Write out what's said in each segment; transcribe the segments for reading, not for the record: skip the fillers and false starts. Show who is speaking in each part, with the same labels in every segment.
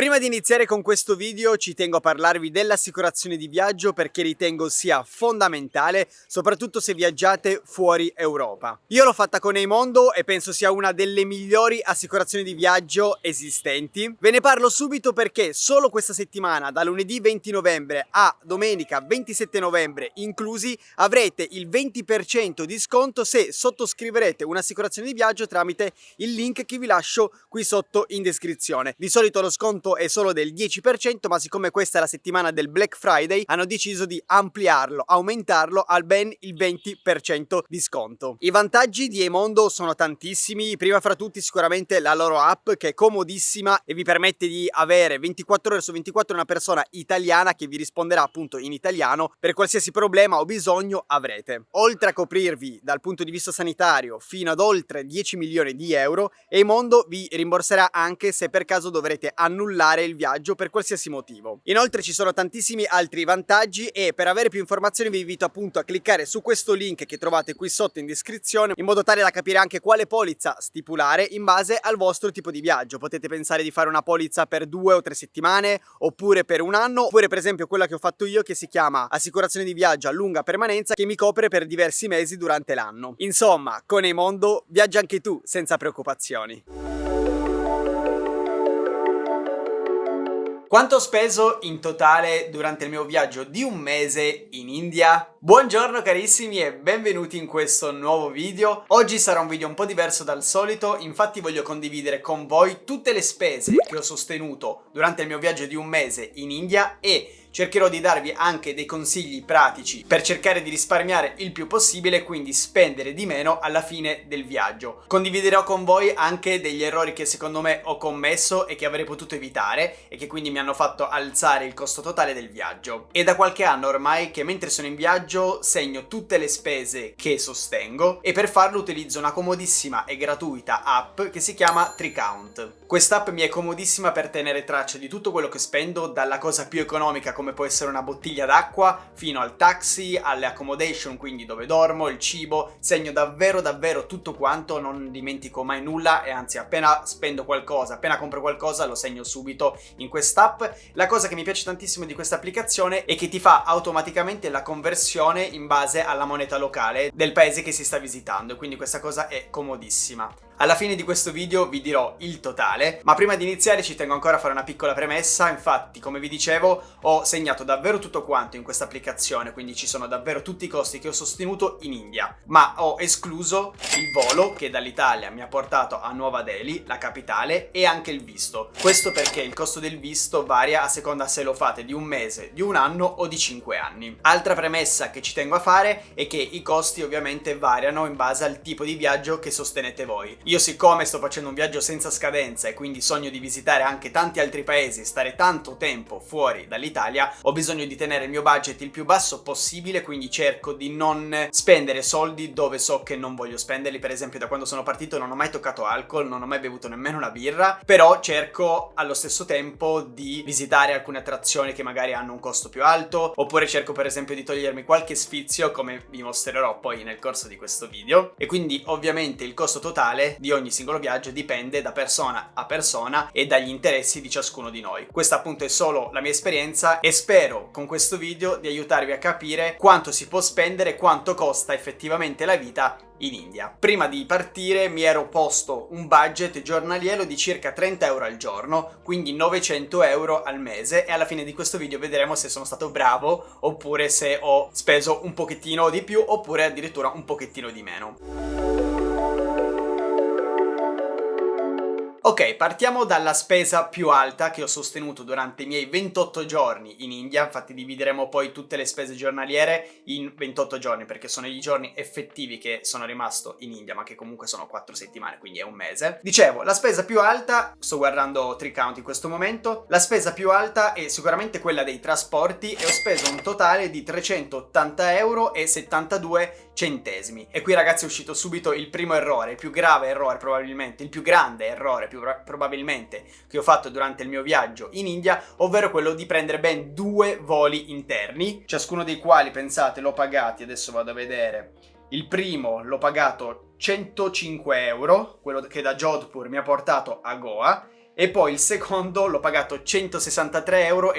Speaker 1: Prima di iniziare con questo video ci tengo a parlarvi dell'assicurazione di viaggio perché ritengo sia fondamentale, soprattutto se viaggiate fuori Europa. Io l'ho fatta con Eimondo e penso sia una delle migliori assicurazioni di viaggio esistenti. Ve ne parlo subito perché solo questa settimana, da lunedì 20 novembre a domenica 27 novembre inclusi, avrete il 20% di sconto se sottoscriverete un'assicurazione di viaggio tramite il link che vi lascio qui sotto in descrizione. Di solito lo sconto è solo del 10%, ma siccome questa è la settimana del Black Friday hanno deciso di ampliarlo, aumentarlo al ben il 20% di sconto. I vantaggi di Eimondo sono tantissimi, prima fra tutti sicuramente la loro app che è comodissima e vi permette di avere 24 ore su 24 una persona italiana che vi risponderà appunto in italiano per qualsiasi problema o bisogno avrete. Oltre a coprirvi dal punto di vista sanitario fino ad oltre 10 milioni di euro, Eimondo vi rimborserà anche se per caso dovrete annullare il viaggio per qualsiasi motivo. Inoltre ci sono tantissimi altri vantaggi e per avere più informazioni vi invito appunto a cliccare su questo link che trovate qui sotto in descrizione in modo tale da capire anche quale polizza stipulare in base al vostro tipo di viaggio. Potete pensare di fare una polizza per 2 o 3 settimane oppure per un anno, oppure per esempio quella che ho fatto io che si chiama assicurazione di viaggio a lunga permanenza che mi copre per diversi mesi durante l'anno. Insomma, con Eimondo viaggia anche tu senza preoccupazioni. Quanto ho speso in totale durante il mio viaggio di un mese in India? Buongiorno carissimi e benvenuti in questo nuovo video. Oggi sarà un video un po' diverso dal solito, infatti voglio condividere con voi tutte le spese che ho sostenuto durante il mio viaggio di un mese in India e cercherò di darvi anche dei consigli pratici per cercare di risparmiare il più possibile, quindi spendere di meno alla fine del viaggio. Condividerò con voi anche degli errori che secondo me ho commesso e che avrei potuto evitare e che quindi mi hanno fatto alzare il costo totale del viaggio. È da qualche anno ormai che mentre sono in viaggio segno tutte le spese che sostengo e per farlo utilizzo una comodissima e gratuita app che si chiama Tricount. Quest'app mi è comodissima per tenere traccia di tutto quello che spendo, dalla cosa più economica come può essere una bottiglia d'acqua fino al taxi, alle accommodation, quindi dove dormo, il cibo. Segno davvero tutto quanto, non dimentico mai nulla e anzi appena spendo qualcosa, appena compro qualcosa lo segno subito in quest'app. La cosa che mi piace tantissimo di questa applicazione è che ti fa automaticamente la conversione in base alla moneta locale del paese che si sta visitando, quindi questa cosa è comodissima. Alla fine di questo video vi dirò il totale, ma prima di iniziare ci tengo ancora a fare una piccola premessa. Infatti, come vi dicevo, ho segnato davvero tutto quanto in questa applicazione, quindi ci sono davvero tutti i costi che ho sostenuto in India, ma ho escluso il volo che dall'Italia mi ha portato a Nuova Delhi, la capitale, e anche il visto. Questo perché il costo del visto varia a seconda se lo fate di un mese, di un anno o di 5 anni. Altra premessa che ci tengo a fare è che i costi ovviamente variano in base al tipo di viaggio che sostenete voi. Io siccome sto facendo un viaggio senza scadenza e quindi sogno di visitare anche tanti altri paesi, stare tanto tempo fuori dall'Italia, ho bisogno di tenere il mio budget il più basso possibile, quindi cerco di non spendere soldi dove so che non voglio spenderli. Per esempio da quando sono partito non ho mai toccato alcol, non ho mai bevuto nemmeno una birra, però cerco allo stesso tempo di visitare alcune attrazioni che magari hanno un costo più alto, oppure cerco per esempio di togliermi qualche sfizio come vi mostrerò poi nel corso di questo video. E quindi ovviamente il costo totale di ogni singolo viaggio dipende da persona a persona e dagli interessi di ciascuno di noi. Questa appunto è solo la mia esperienza e spero con questo video di aiutarvi a capire quanto si può spendere, quanto costa effettivamente la vita in India. Prima di partire mi ero posto un budget giornaliero di circa 30 euro al giorno, quindi 900 euro al mese, e alla fine di questo video vedremo se sono stato bravo oppure se ho speso un pochettino di più oppure addirittura un pochettino di meno. Ok, partiamo dalla spesa più alta che ho sostenuto durante i miei 28 giorni in India. Infatti divideremo poi tutte le spese giornaliere in 28 giorni perché sono i giorni effettivi che sono rimasto in India, ma che comunque sono 4 settimane, quindi è un mese. Dicevo, la spesa più alta, sto guardando Tricount in questo momento, la spesa più alta è sicuramente quella dei trasporti e ho speso un totale di 380 euro e 72 centesimi. E qui ragazzi è uscito subito il primo errore, il più grave errore probabilmente, il più grande errore probabilmente che ho fatto durante il mio viaggio in India, ovvero quello di prendere ben 2 voli interni, ciascuno dei quali, pensate, l'ho pagati, adesso vado a vedere, il primo l'ho pagato 105 euro, quello che da Jodhpur mi ha portato a Goa, e poi il secondo l'ho pagato 163,55 euro,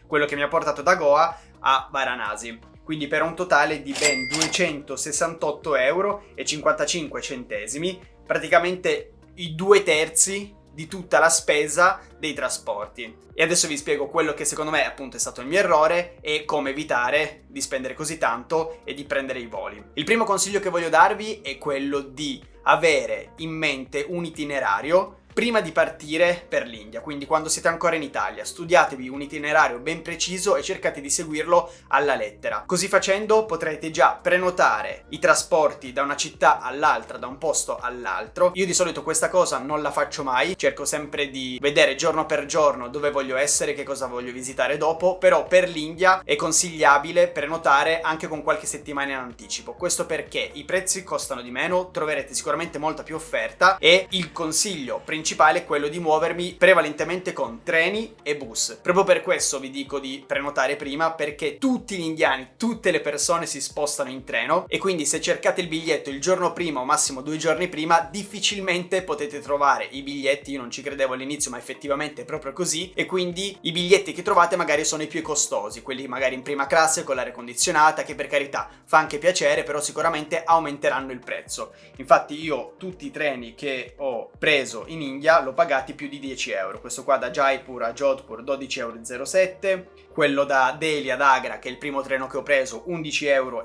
Speaker 1: quello che mi ha portato da Goa a Varanasi. Quindi per un totale di ben 268,55 euro, praticamente i 2/3 di tutta la spesa dei trasporti. E adesso vi spiego quello che secondo me appunto è stato il mio errore e come evitare di spendere così tanto e di prendere i voli. Il primo consiglio che voglio darvi è quello di avere in mente un itinerario prima di partire per l'India, quindi quando siete ancora in Italia, studiatevi un itinerario ben preciso e cercate di seguirlo alla lettera. Così facendo potrete già prenotare i trasporti da una città all'altra, da un posto all'altro. Io di solito questa cosa non la faccio mai, cerco sempre di vedere giorno per giorno dove voglio essere, che cosa voglio visitare dopo, però per l'India è consigliabile prenotare anche con qualche settimana in anticipo. Questo perché i prezzi costano di meno, troverete sicuramente molta più offerta e il consiglio principale è quello di muovermi prevalentemente con treni e bus. Proprio per questo vi dico di prenotare prima, perché tutti gli indiani, tutte le persone si spostano in treno e quindi se cercate il biglietto il giorno prima o massimo 2 giorni prima difficilmente potete trovare i biglietti. Io non ci credevo all'inizio, ma effettivamente è proprio così, e quindi i biglietti che trovate magari sono i più costosi, quelli magari in prima classe con l'aria condizionata, che per carità fa anche piacere, però sicuramente aumenteranno il prezzo. Infatti io tutti i treni che ho preso in India l'ho pagati più di 10 euro. Questo qua da Jaipur a Jodhpur 12,07 euro, quello da Delhi ad Agra, che è il primo treno che ho preso, 11,25 euro,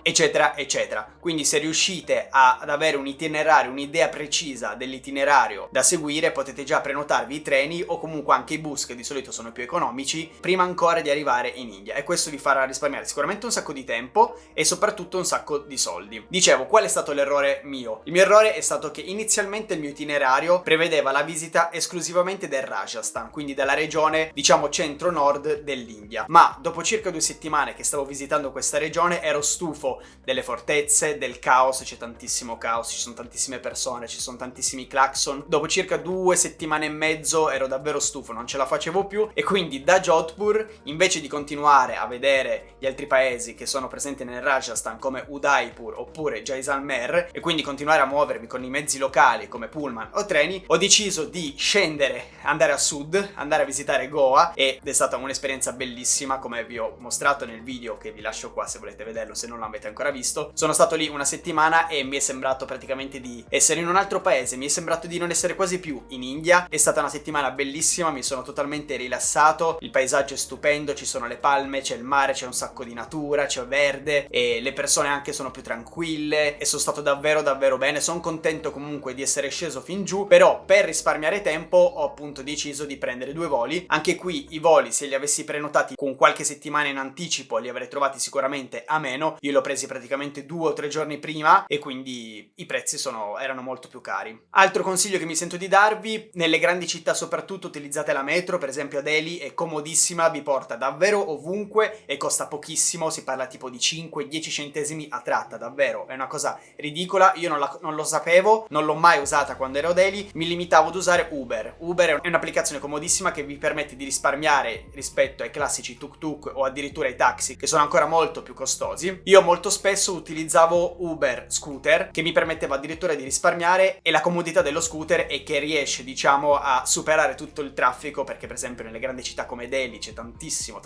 Speaker 1: eccetera eccetera. Quindi se riuscite ad avere un itinerario, un'idea precisa dell'itinerario da seguire, potete già prenotarvi i treni o comunque anche i bus, che di solito sono più economici, prima ancora di arrivare in India, e questo vi farà risparmiare sicuramente un sacco di tempo e soprattutto un sacco di soldi. Dicevo, qual è stato l'errore mio? Il mio errore è stato che inizialmente il mio itinerario prevedeva la visita esclusivamente del Rajasthan, quindi della regione diciamo centro-nord dell'India, ma dopo circa 2 settimane che stavo visitando questa regione ero stufo delle fortezze, del caos. C'è tantissimo caos, ci sono tantissime persone, ci sono tantissimi clacson. Dopo circa 2 settimane e mezzo ero davvero stufo, non ce la facevo più, e quindi da Jodhpur, invece di continuare a vedere gli altri paesi che sono presenti nel Rajasthan come Udaipur oppure Jaisalmer, e quindi continuare a muovermi con i mezzi locali come pullman o treni, ho deciso di scendere, andare a sud, andare a visitare Goa, ed è stata un'esperienza bellissima, come vi ho mostrato nel video che vi lascio qua se volete vederlo, se non l'avete ancora visto. Sono stato lì una settimana e mi è sembrato praticamente di essere in un altro paese, mi è sembrato di non essere quasi più in India. È stata una settimana bellissima, mi sono totalmente rilassato, il paesaggio è stupendo, ci sono le palme, c'è il mare, c'è un sacco di natura, c'è verde e le persone anche sono più tranquille, e sono stato davvero davvero bene. Sono contento comunque di essere sceso fin giù, però per risparmiare tempo ho appunto deciso di prendere 2 voli. Anche qui i voli, se li avessi prenotati con qualche settimana in anticipo, li avrei trovati sicuramente a meno. Io li ho presi praticamente 2 o 3 giorni prima e quindi i prezzi erano molto più cari. Altro consiglio che mi sento di darvi: nelle grandi città soprattutto utilizzate la metro. Per esempio a Delhi è comodissima, vi porta davvero ovunque e costa pochissimo, si parla tipo di 5-10 centesimi a tratta, davvero è una cosa ridicola. Io non lo sapevo, non l'ho mai usata quando ero a Delhi, mi limitavo ad usare Uber. Uber è un'applicazione comodissima che vi permette di risparmiare rispetto ai classici tuk-tuk o addirittura ai taxi, che sono ancora molto più costosi. Io molto spesso utilizzavo Uber Scooter, che mi permetteva addirittura di risparmiare, e la comodità dello scooter è che riesce diciamo a superare tutto il traffico, perché per esempio nelle grandi città come Delhi c'è tantissimo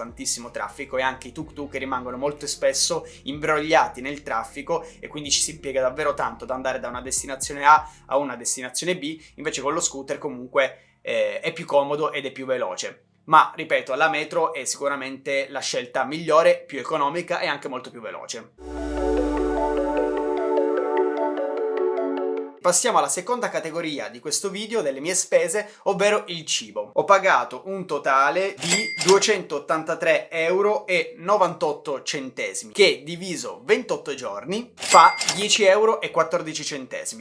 Speaker 1: traffico e anche i tuk-tuk rimangono molto spesso imbrogliati nel traffico, e quindi ci si impiega davvero tanto ad andare da una destinazione A a una destinazione B. Invece con lo scooter comunque è più comodo ed è più veloce. Ma ripeto, la metro è sicuramente la scelta migliore, più economica e anche molto più veloce. Passiamo alla seconda categoria di questo video delle mie spese, ovvero il cibo. Ho pagato un totale di 283,98 euro, che diviso 28 giorni fa 10,14 euro.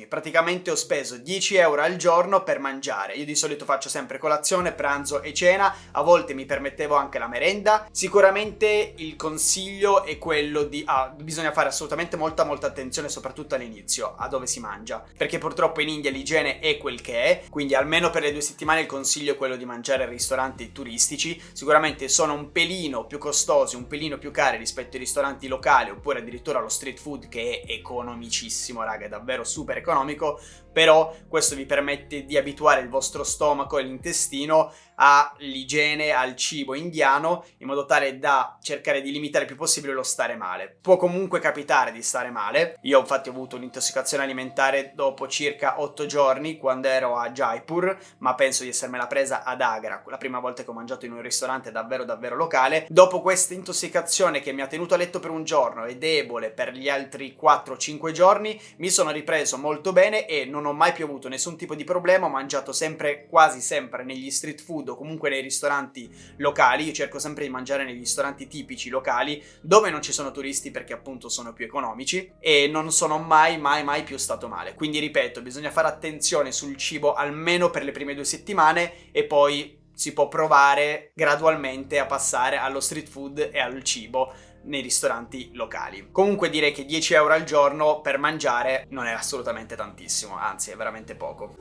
Speaker 1: Praticamente ho speso 10 euro al giorno per mangiare. Io di solito faccio sempre colazione, pranzo e cena, a volte mi permettevo anche la merenda. Sicuramente il consiglio è quello di bisogna fare assolutamente molta attenzione, soprattutto all'inizio, a dove si mangia, perché perché purtroppo in India l'igiene è quel che è, quindi almeno per le 2 settimane il consiglio è quello di mangiare in ristoranti turistici. Sicuramente sono un pelino più costosi, un pelino più cari rispetto ai ristoranti locali oppure addirittura allo street food, che è economicissimo, raga, è davvero super economico, però questo vi permette di abituare il vostro stomaco e l'intestino all'igiene, al cibo indiano, in modo tale da cercare di limitare il più possibile lo stare male. Può comunque capitare di stare male. Io infatti ho avuto un'intossicazione alimentare dopo circa 8 giorni quando ero a Jaipur, ma penso di essermela presa ad Agra, la prima volta che ho mangiato in un ristorante davvero locale. Dopo questa intossicazione che mi ha tenuto a letto per un giorno e debole per gli altri 4-5 giorni, mi sono ripreso molto bene e non ho mai più avuto nessun tipo di problema. Ho mangiato sempre, quasi sempre, negli street food o comunque nei ristoranti locali. Io cerco sempre di mangiare negli ristoranti tipici locali dove non ci sono turisti, perché appunto sono più economici, e non sono mai più stato male. Quindi ripeto, bisogna fare attenzione sul cibo almeno per le prime 2 settimane e poi si può provare gradualmente a passare allo street food e al cibo nei ristoranti locali. Comunque direi che 10 euro al giorno per mangiare non è assolutamente tantissimo, anzi è veramente poco.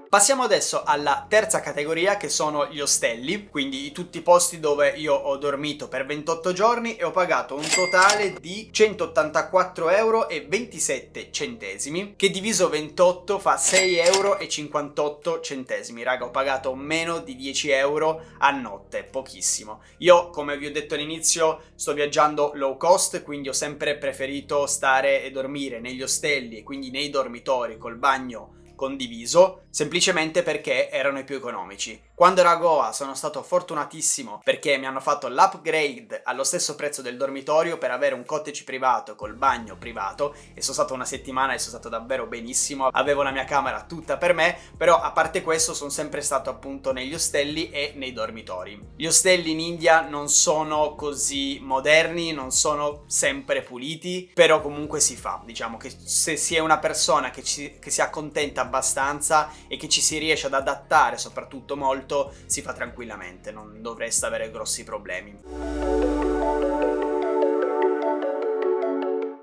Speaker 1: Passiamo adesso alla terza categoria, che sono gli ostelli, quindi tutti i posti dove io ho dormito per 28 giorni e ho pagato un totale di 184,27 euro, che diviso 28 fa 6,58 euro. Raga, ho pagato meno di 10 euro a notte, pochissimo. Io, come vi ho detto all'inizio, sto viaggiando low cost, quindi ho sempre preferito stare e dormire negli ostelli e quindi nei dormitori col bagno condiviso, semplicemente perché erano i più economici. Quando ero a Goa sono stato fortunatissimo perché mi hanno fatto l'upgrade allo stesso prezzo del dormitorio per avere un cottage privato col bagno privato, e sono stato una settimana e sono stato davvero benissimo. Avevo la mia camera tutta per me, però a parte questo sono sempre stato appunto negli ostelli e nei dormitori. Gli ostelli in India non sono così moderni, non sono sempre puliti, però comunque si fa. Diciamo che se si è una persona che si accontenta abbastanza e che ci si riesce ad adattare soprattutto molto, si fa tranquillamente, non dovreste avere grossi problemi.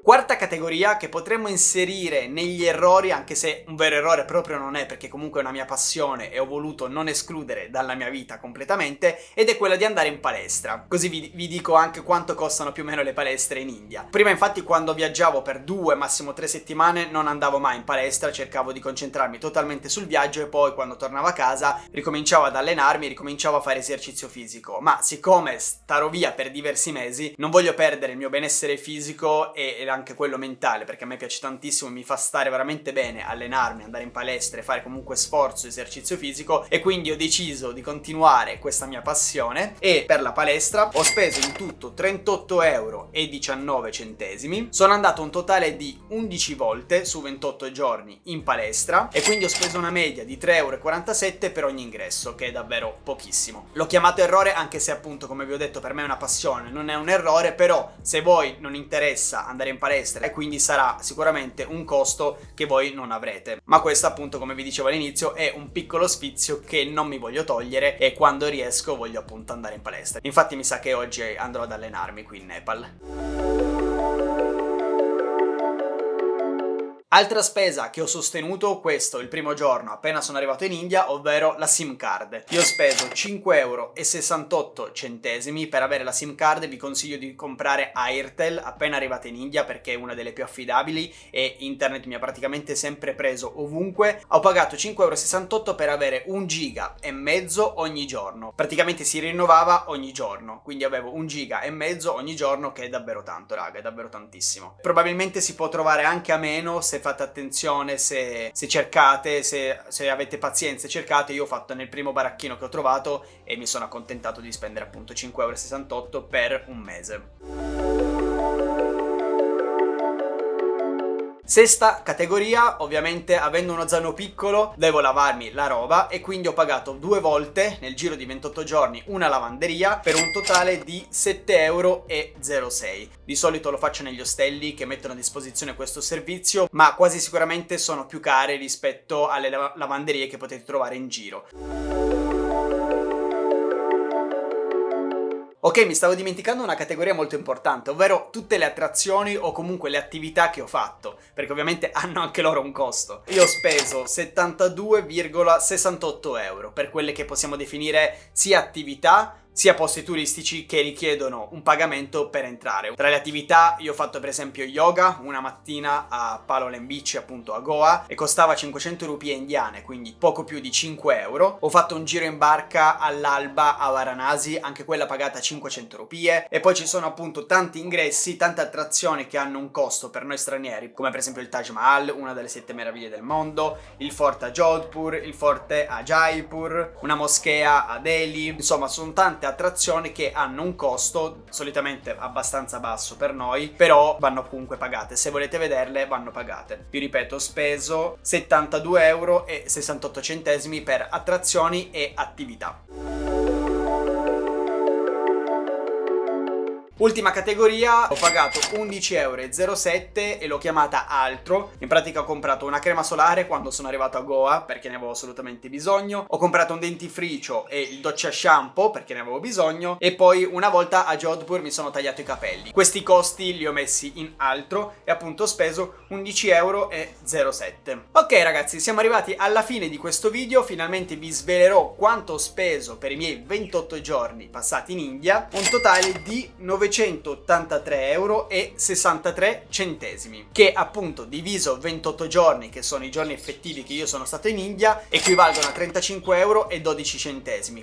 Speaker 1: Quarta categoria che potremmo inserire negli errori, anche se un vero errore proprio non è, perché comunque è una mia passione e ho voluto non escludere dalla mia vita completamente, ed è quella di andare in palestra. Così vi dico anche quanto costano più o meno le palestre in India. Prima infatti, quando viaggiavo per 2, massimo 3 settimane, non andavo mai in palestra, cercavo di concentrarmi totalmente sul viaggio e poi quando tornavo a casa ricominciavo ad allenarmi, ricominciavo a fare esercizio fisico. Ma siccome starò via per diversi mesi, non voglio perdere il mio benessere fisico e anche quello mentale, perché a me piace tantissimo, mi fa stare veramente bene allenarmi, andare in palestra e fare comunque sforzo, esercizio fisico, e quindi ho deciso di continuare questa mia passione e per la palestra ho speso in tutto 38,19 euro. Sono andato un totale di 11 volte su 28 giorni in palestra e quindi ho speso una media di 3,47 euro per ogni ingresso, che è davvero pochissimo. L'ho chiamato errore anche se appunto, come vi ho detto, per me è una passione, non è un errore, però se voi non interessa andare in palestra e quindi sarà sicuramente un costo che voi non avrete. Ma questo appunto, come vi dicevo all'inizio, è un piccolo sfizio che non mi voglio togliere e quando riesco voglio appunto andare in palestra. Infatti mi sa che oggi andrò ad allenarmi qui in Nepal. Altra spesa che ho sostenuto questo il primo giorno appena sono arrivato in India, ovvero la SIM card. Io ho speso 5,68 euro per avere la SIM card. Vi consiglio di comprare Airtel appena arrivate in India perché è una delle più affidabili e internet mi ha praticamente sempre preso ovunque. Ho pagato 5,68 euro per avere 1,5 giga ogni giorno. Praticamente si rinnovava ogni giorno, quindi avevo 1,5 giga ogni giorno, che è davvero tanto, raga, è davvero tantissimo. Probabilmente si può trovare anche a meno se fate attenzione, se cercate, se avete pazienza e cercate. Io ho fatto nel primo baracchino che ho trovato e mi sono accontentato di spendere appunto 5,68 euro per un mese. Sesta categoria, ovviamente avendo uno zaino piccolo devo lavarmi la roba e quindi ho pagato 2 volte nel giro di 28 giorni una lavanderia per un totale di 7,06 euro. Di solito lo faccio negli ostelli che mettono a disposizione questo servizio, ma quasi sicuramente sono più care rispetto alle lavanderie che potete trovare in giro. Ok, mi stavo dimenticando una categoria molto importante, ovvero tutte le attrazioni o comunque le attività che ho fatto, perché ovviamente hanno anche loro un costo. Io ho speso 72,68 euro per quelle che possiamo definire sia attività sia posti turistici che richiedono un pagamento per entrare. Tra le attività io ho fatto per esempio yoga una mattina a Palolem Beach, appunto a Goa, e costava 500 rupie indiane, quindi poco più di 5 euro. Ho fatto un giro in barca all'alba a Varanasi, anche quella pagata 500 rupie, e poi ci sono appunto tanti ingressi, tante attrazioni che hanno un costo per noi stranieri, come per esempio il Taj Mahal, una delle 7 meraviglie del mondo, il forte a Jodhpur, il forte a Jaipur, una moschea a Delhi, insomma sono tante attrazioni che hanno un costo solitamente abbastanza basso per noi, però vanno comunque pagate. Se volete vederle vanno pagate. Vi ripeto, ho speso 72,68 euro per attrazioni e attività. Ultima categoria, ho pagato 11,07 euro e l'ho chiamata altro. In pratica ho comprato una crema solare quando sono arrivato a Goa perché ne avevo assolutamente bisogno, ho comprato un dentifricio e il doccia shampoo perché ne avevo bisogno, e poi una volta a Jodhpur mi sono tagliato i capelli. Questi costi li ho messi in altro e appunto ho speso 11,07 euro. Ok ragazzi, siamo arrivati alla fine di questo video, finalmente vi svelerò quanto ho speso per i miei 28 giorni passati in India, un totale di 983,63 euro, che appunto diviso 28 giorni, che sono i giorni effettivi che io sono stato in India, equivalgono a 35,12 euro,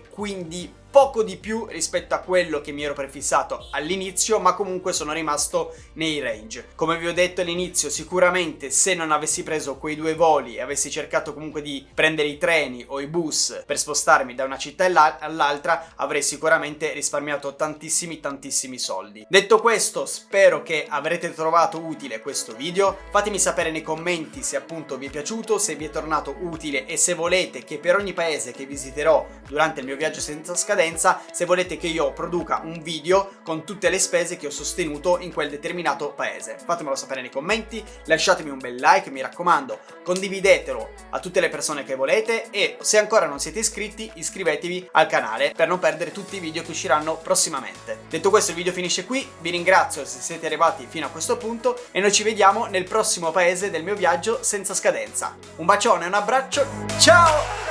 Speaker 1: quindi poco di più rispetto a quello che mi ero prefissato all'inizio, ma comunque sono rimasto nei range. Come vi ho detto all'inizio, sicuramente se non avessi preso quei 2 voli e avessi cercato comunque di prendere i treni o i bus per spostarmi da una città all'altra, avrei sicuramente risparmiato tantissimi soldi. Detto questo, spero che avrete trovato utile questo video. Fatemi sapere nei commenti se appunto vi è piaciuto, se vi è tornato utile, e se volete che per ogni paese che visiterò durante il mio viaggio senza scadenza, se volete che io produca un video con tutte le spese che ho sostenuto in quel determinato paese. Fatemelo sapere nei commenti, lasciatemi un bel like, mi raccomando, condividetelo a tutte le persone che volete, e se ancora non siete iscritti iscrivetevi al canale per non perdere tutti i video che usciranno prossimamente. Detto questo, il video finisce qui, vi ringrazio se siete arrivati fino a questo punto e noi ci vediamo nel prossimo paese del mio viaggio senza scadenza. Un bacione e un abbraccio, ciao!